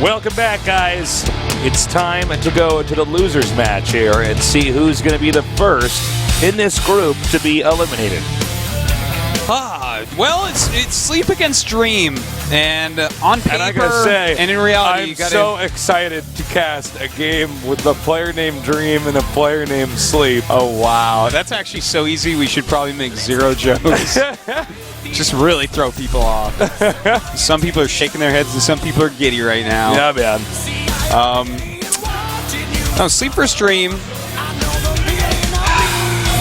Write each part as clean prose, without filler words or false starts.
Welcome back, guys. It's time to go to the losers match here and see who's going to be the first in this group to be eliminated. Well, it's Sleep against Dream, and on paper, and I gotta say, and in reality, I'm you gotta, so excited to cast a game with a player named Dream and a player named Sleep. Oh wow, that's actually so easy. We should probably make 0 jokes. Just really throw people off. Some people are shaking their heads, and some people are giddy right now. Yeah, man. No, Sleep versus Dream.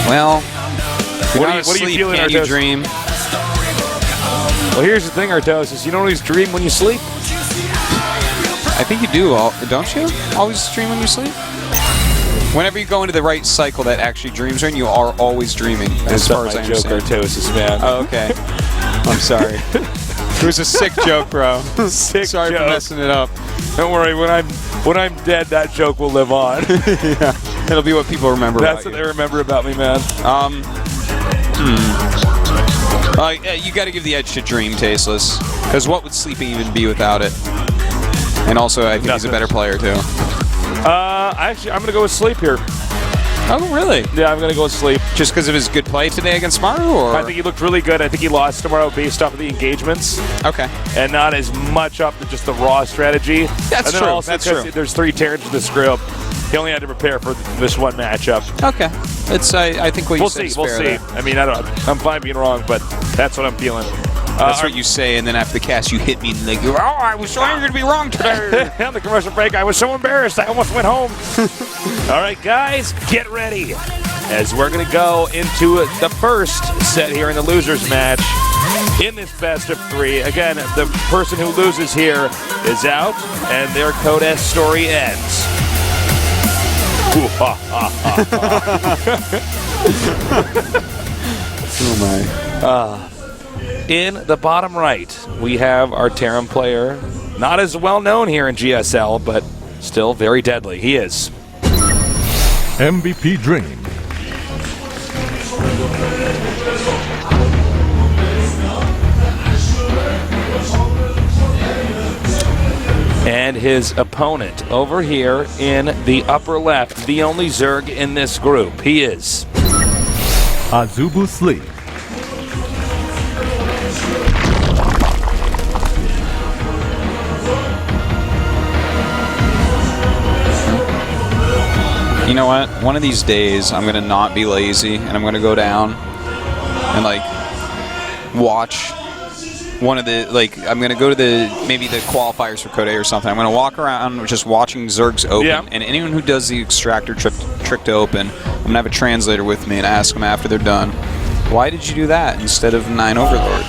Well, what are you feeling, can you dream? Well, here's the thing, Artos, you don't always dream when you sleep. I think you do, don't you? Always dream when you sleep? Whenever you go into the right cycle that actually dreams are in, you are always dreaming, as far as I understand. Artosis, man. Oh, okay. I'm sorry. It was a sick joke, bro. Sorry for messing it up. Don't worry, when I'm dead, that joke will live on. Yeah. It'll be what people remember That's about what they remember about me, man. You got to give the edge to Dream, Tasteless, because what would Sleeping even be without it? And also, I think he's a better player too. Actually, I'm gonna go with Sleep here. Oh, really? Yeah, I'm gonna go with Sleep. Just because of his good play today against Maru, or? I think he looked really good. I think he lost tomorrow based off of the engagements. Okay. And not as much up to just the raw strategy. That's true. Also That's true. There's 3 Terrans in this group. He only had to prepare for this one matchup. Okay. It's I think what you said is fair. We'll see. I mean, I'm fine being wrong, but that's what I'm feeling. That's what you say, and then after the cast, you hit me and like, oh, I was so angry to be wrong today. On the commercial break, I was so embarrassed, I almost went home. All right, guys, get ready, as we're going to go into the first set here in the losers match in this best of 3. Again, the person who loses here is out, and their Code S story ends. Oh my. In the bottom right, we have our Terran player. Not as well known here in GSL, but still very deadly. He is MVP Dream. And his opponent over here in the upper left, the only Zerg in this group. He is Azubu Sleep. You know what? One of these days, I'm going to not be lazy, and I'm going to go down and, like, watch one of the, like, I'm going to go to maybe the qualifiers for Code A or something. I'm going to walk around just watching Zergs open, and anyone who does the extractor trick to open, I'm going to have a translator with me and ask them after they're done, why did you do that instead of 9 Overlord?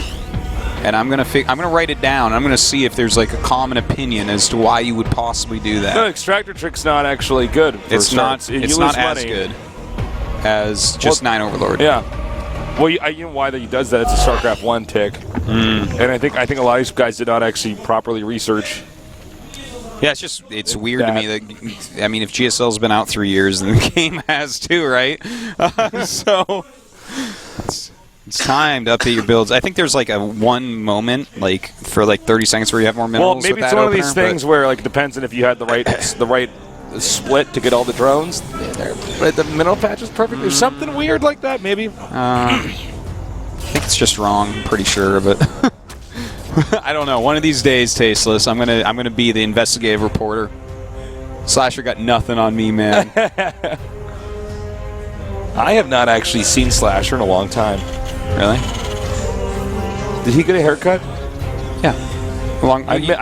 And I'm gonna write it down. I'm gonna see if there's like a common opinion as to why you would possibly do that. No, extractor trick's not actually good. It's not as good as just 9 Overlord. Yeah. Well, you know why that he does that? It's a Starcraft 1 tick, and I think a lot of these guys did not actually properly research. Yeah, it's weird to me that, I mean, if GSL's been out 3 years, then the game has too, right? So it's time to update your builds. I think there's like a one moment, like for like 30 seconds, where you have more minerals. Well, maybe it's one of these things where like it depends on if you had the right split to get all the drones. But the mineral patch is perfect. There's something weird like that, maybe. I think it's just wrong. I'm pretty sure, but I don't know. One of these days, Tasteless, I'm gonna be the investigative reporter. Slasher got nothing on me, man. I have not actually seen Slasher in a long time. Really? Did he get a haircut? Yeah.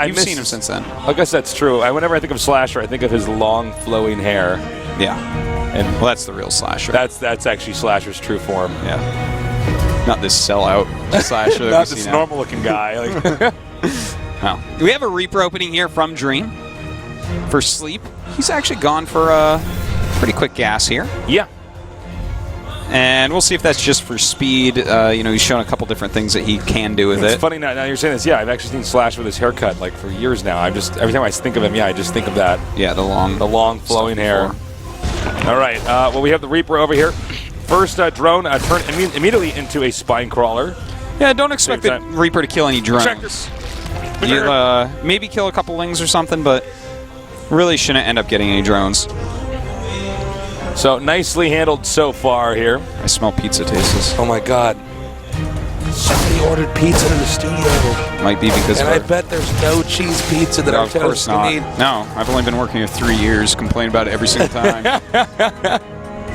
You've seen him since then. I guess that's true. Whenever I think of Slasher, I think of his long, flowing hair. Yeah. And well, that's the real Slasher. That's actually Slasher's true form. Yeah. Not this sellout Slasher. Not this normal-looking guy. Like. Wow. We have a Reaper opening here from Dream for Sleep. He's actually gone for a pretty quick gas here. Yeah. And we'll see if that's just for speed. He's shown a couple different things that he can do with it. It's funny now you're saying this. Yeah, I've actually seen Slash with his haircut like for years now. Every time I think of him, I just think of that. Yeah, the long flowing hair. All right. Well, we have the Reaper over here. First drone turned immediately into a spine crawler. Yeah, don't expect the Reaper to kill any drones. Checkers. You'll maybe kill a couple lings or something, but really shouldn't end up getting any drones. So nicely handled so far here. I smell pizza tastes. Oh my God. Somebody ordered pizza to the studio. Might be because and I bet there's no cheese pizza that our toast can eat. No, I've only been working here 3 years, complain about it every single time.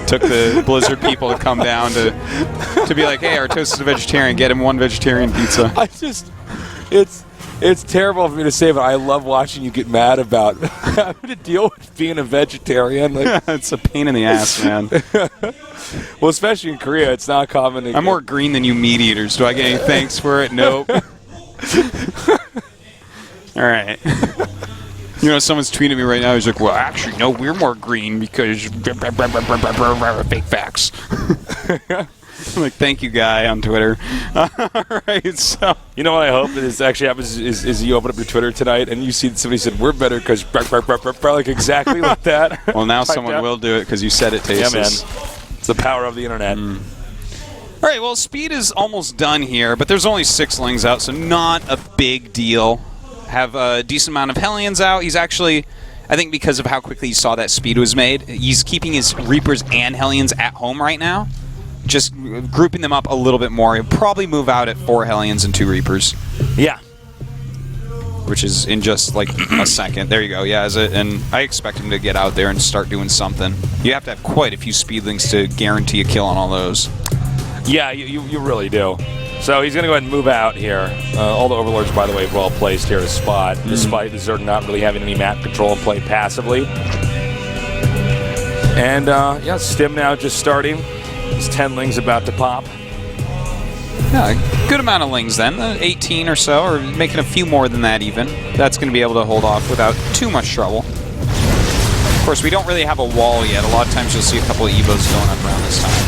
Took the Blizzard people to come down to be like, hey, our toast is a vegetarian. Get him one vegetarian pizza. It's terrible for me to say, but I love watching you get mad about having to deal with being a vegetarian. Like, it's a pain in the ass, man. Well, especially in Korea, it's not common. I'm more green than you meat eaters. Do I get any thanks for it? Nope. All right. You know, someone's tweeting me right now. He's like, well, actually, no, we're more green because fake facts. I'm like, thank you, guy on Twitter. All right, so. You know what I hope is actually happens is you open up your Twitter tonight and you see somebody said, we're better because like exactly like that. Well, now someone will do it because you said it, Tastes. Yeah, man. It's the power of the internet. All right, well, speed is almost done here, but there's only 6 lings out, so not a big deal. Have a decent amount of Hellions out. He's actually, I think because of how quickly he saw that speed was made, he's keeping his Reapers and Hellions at home right now. Just grouping them up a little bit more. He'll probably move out at 4 Hellions and 2 Reapers. Yeah. Which is in just like a second. There you go. Yeah, and I expect him to get out there and start doing something. You have to have quite a few speedlings to guarantee a kill on all those. Yeah, you really do. So he's going to go ahead and move out here. All the Overlords, by the way, well placed here to spot, despite the Zerg not really having any map control and play passively. And, yeah, Stim now just starting. His 10 lings about to pop. Yeah, good amount of lings then, 18 or so, or making a few more than that even. That's going to be able to hold off without too much trouble. Of course, we don't really have a wall yet. A lot of times you'll see a couple of Evos going up around this time.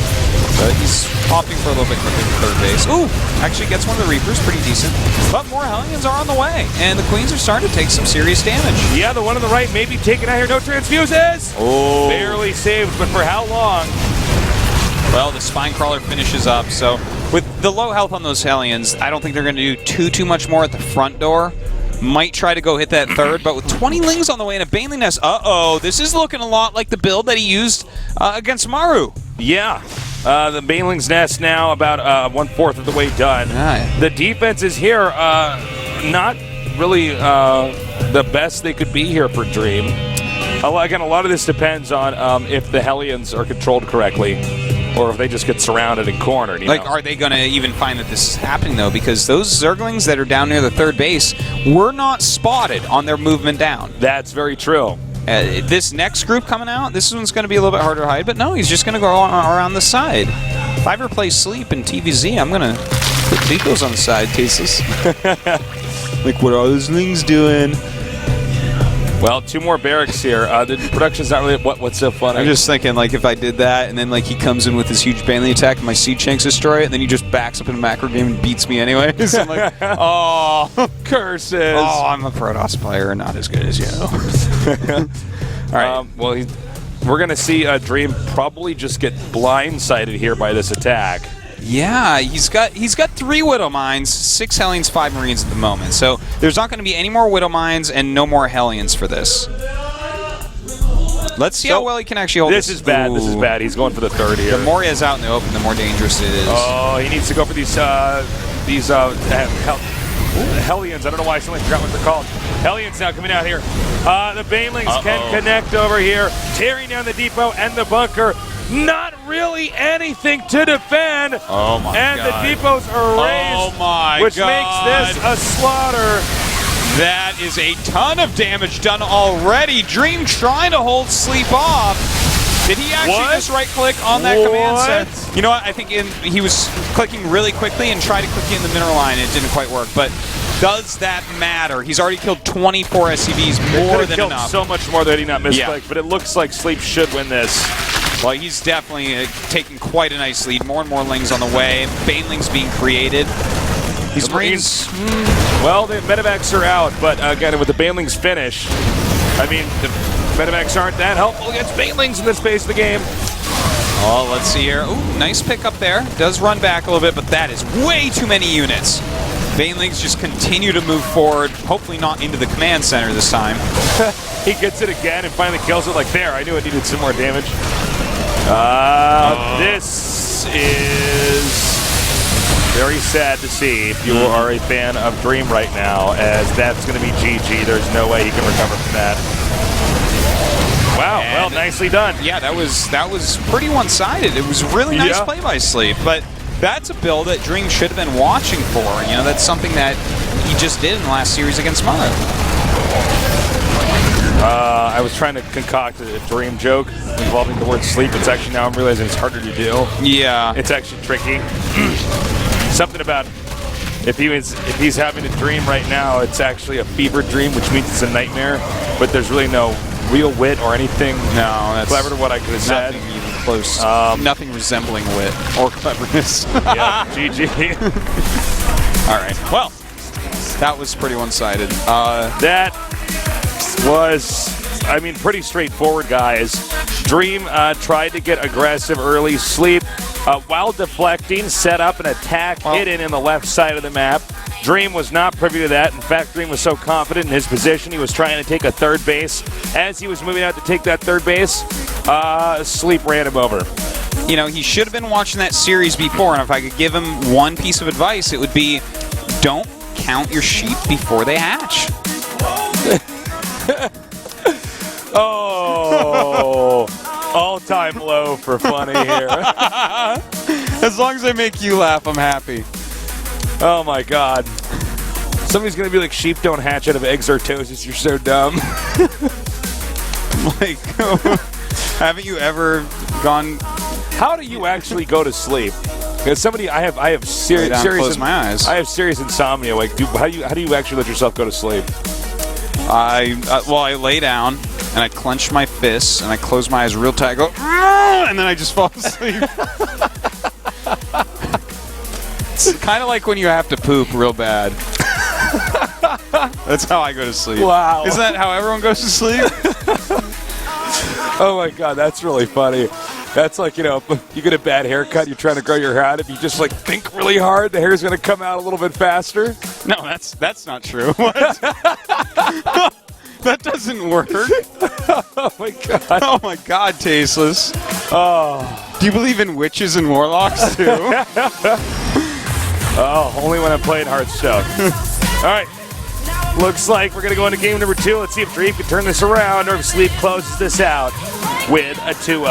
But he's popping for a little bit quicker to third base. Ooh, actually gets one of the Reapers, pretty decent. But more Hellions are on the way, and the Queens are starting to take some serious damage. Yeah, the one on the right may be taken out here. No transfuses. Oh. Barely saved, but for how long? Well, the Spine Crawler finishes up, so with the low health on those Hellions, I don't think they're going to do too much more at the front door. Might try to go hit that third, but with 20 lings on the way and a Baneling Nest, this is looking a lot like the build that he used against Maru. Yeah. The Baneling's Nest now about 1/4 of the way done. Right. The defense is here. Not really the best they could be here for Dream. Again, a lot of this depends on if the Hellions are controlled correctly or if they just get surrounded and cornered. You know? Are they going to even find that this is happening, though? Because those Zerglings that are down near the third base were not spotted on their movement down. That's very true. This next group coming out, this one's going to be a little bit harder to hide, but no, he's just going to go around the side. If I ever play Sleep in TVZ, I'm going to put Decoys on the side, Tasteless. Like, what are those lings doing? Well, 2 more barracks here. The production's not really what's so funny. I'm just thinking, like, if I did that, and then, like, he comes in with this huge Baneling attack, and my Siege Tanks destroy it, and then he just backs up in a macro game and beats me anyway. So I'm like, oh, curses. Oh, I'm a Protoss player, not as good as you. All right. Well, we're going to see Dream probably just get blindsided here by this attack. Yeah, he's got 3 Widow Mines, 6 Hellions, 5 Marines at the moment. So there's not going to be any more Widow Mines and no more Hellions for this. Let's see how well he can actually hold this. This is bad. Ooh. This is bad. He's going for the third here. The more he has out in the open, the more dangerous it is. Oh, he needs to go for these Hellions. I don't know why I suddenly forgot what they're called. Hellions now coming out here. The Banelings can connect over here, tearing down the depot and the bunker. Not really anything to defend. Oh my and God. The depots are raised, which makes this a slaughter. That is a ton of damage done already. Dream trying to hold Sleep off. Did he actually just right-click on that command set? You know what? I think he was clicking really quickly and tried to click in the mineral line. It didn't quite work, but does that matter? He's already killed 24 SCVs, more than enough. So much more that he not misclicked, but it looks like Sleep should win this. Well, he's definitely taking quite a nice lead. More and more lings on the way. Banelings being created. These Marines... Well, the medevacs are out, but again, with the Banelings finish, I mean, the medevacs aren't that helpful against Banelings in this phase of the game. Oh, let's see here. Ooh, nice pick up there. Does run back a little bit, but that is way too many units. Banelings just continue to move forward, hopefully not into the command center this time. He gets it again and finally kills it like there. I knew it needed some more damage. This is very sad to see if you are a fan of Dream right now, as that's going to be GG. There's no way he can recover from that. Wow, And well, nicely done. Yeah, that was pretty one-sided. It was really nice play by Sleep, but that's a build that Dream should have been watching for. You know, that's something that he just did in the last series against Mother. I was trying to concoct a Dream joke involving the word sleep. It's actually, now I'm realizing it's harder to do. Yeah. It's actually tricky. Something about if he's having a dream right now, it's actually a fever dream, which means it's a nightmare, but there's really no real wit or anything that's clever to what I could have said. Nothing even close. Nothing resembling wit or cleverness. Yeah, GG. All right. Well, that was pretty one-sided. That was, I mean, pretty straightforward, guys. Dream tried to get aggressive early. Sleep, while deflecting, set up an attack hidden in the left side of the map. Dream was not privy to that. In fact, Dream was so confident in his position, he was trying to take a third base. As he was moving out to take that third base, Sleep ran him over. You know, he should have been watching that series before, and if I could give him one piece of advice, it would be don't count your sheep before they hatch. Oh, all-time low for funny here. As long as they make you laugh, I'm happy. Oh my God. Somebody's going to be like, sheep don't hatch out of exortosis, you're so dumb. Like, haven't you ever gone... How do you actually go to sleep? Because I have serious close my eyes. I have serious insomnia. Like, how do you actually let yourself go to sleep? I lay down and I clench my fists and I close my eyes real tight. I go, and then I just fall asleep. It's kind of like when you have to poop real bad. That's how I go to sleep. Wow. Isn't that how everyone goes to sleep? Oh my God, that's really funny. That's like, you know, you get a bad haircut, you're trying to grow your hair out. If you just like think really hard, the hair's going to come out a little bit faster. No, that's not true. What? That doesn't work. Oh my God. Oh my God, Tasteless. Oh. Do you believe in witches and warlocks too? Oh, only when I'm playing Hearthstone. All right. Looks like we're going to go into game number 2. Let's see if Dream can turn this around or if Sleep closes this out with a 2-0.